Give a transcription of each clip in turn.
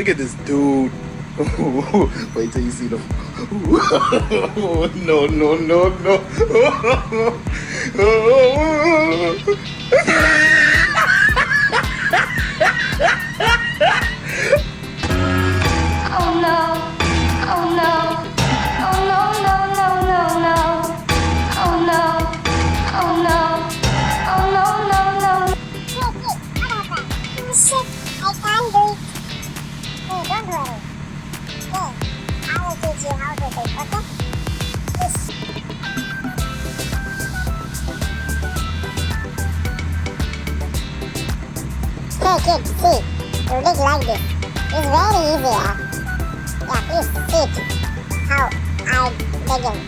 Look at this dude. Wait till you see them. No, no, no, no. Oh no. Oh no. Oh no, no, no, no, no. Oh no. Oh no. Oh no, no, no. Oh shit, I can't do it. Hey, don't worry. Hey, I will teach you how to do it, okay? Please. Hey kid, see, you dig like this. It's very easy, yeah? Yeah, please see it. How I begin.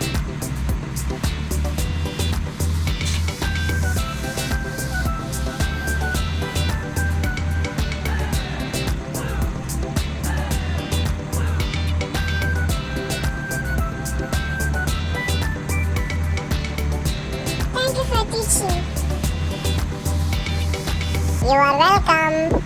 Thank you for teaching. You are welcome.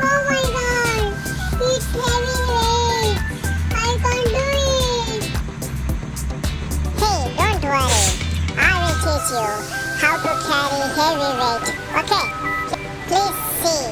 Oh my god, it's heavy weight. I can't do it. Hey, don't worry. I will teach you how to carry heavy weight. Okay, please see.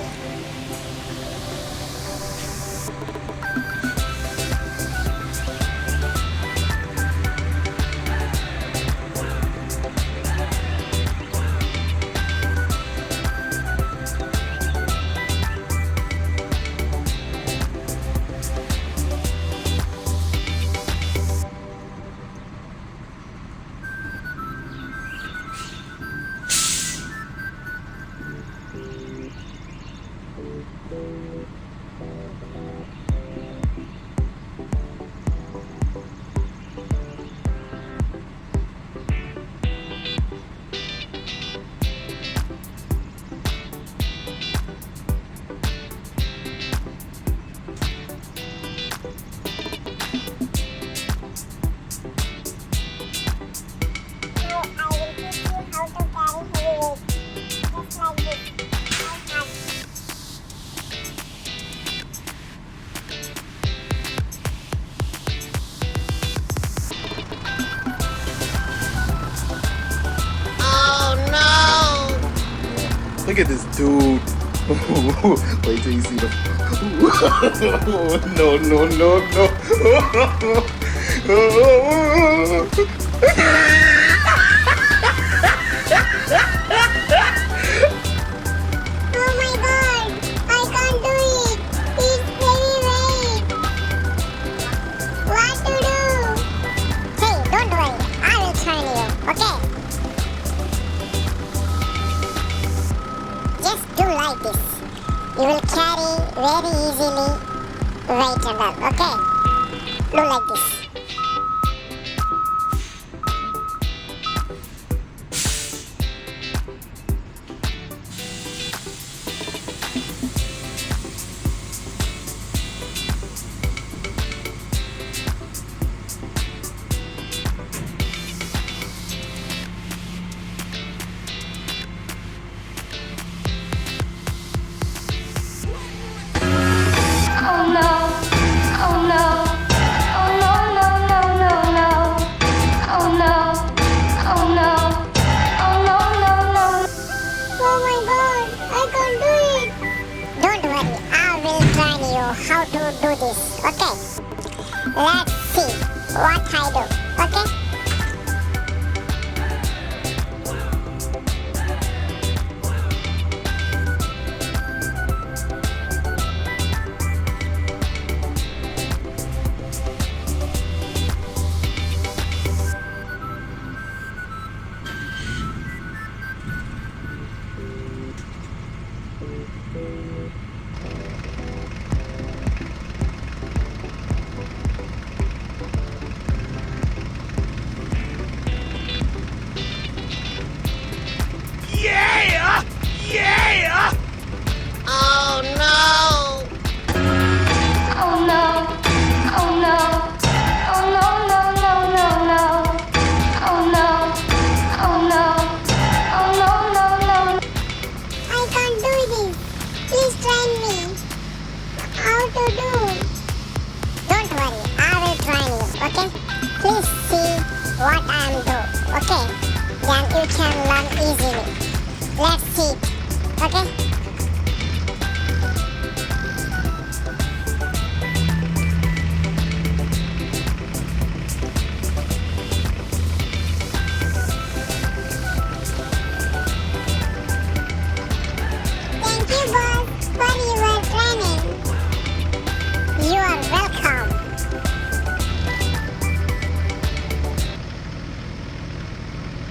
Now I will teach you how to carry heavy weight. Just like this. Like that. Look at this dude. Wait till you see them. No, no, no, no. Oh my god, I can't do it. It's heavy weight. What to do? Hey, don't worry. I will train you, okay? Just do like this. You will carry very easily weight and all, okay? Do like this. Oh no. Oh no. Oh no, no, no, no, no. Oh no. Oh no. Oh no, no, no. Oh my god, I can't do it. Don't worry, I will train you how to do this, okay? Let's see what I do, okay?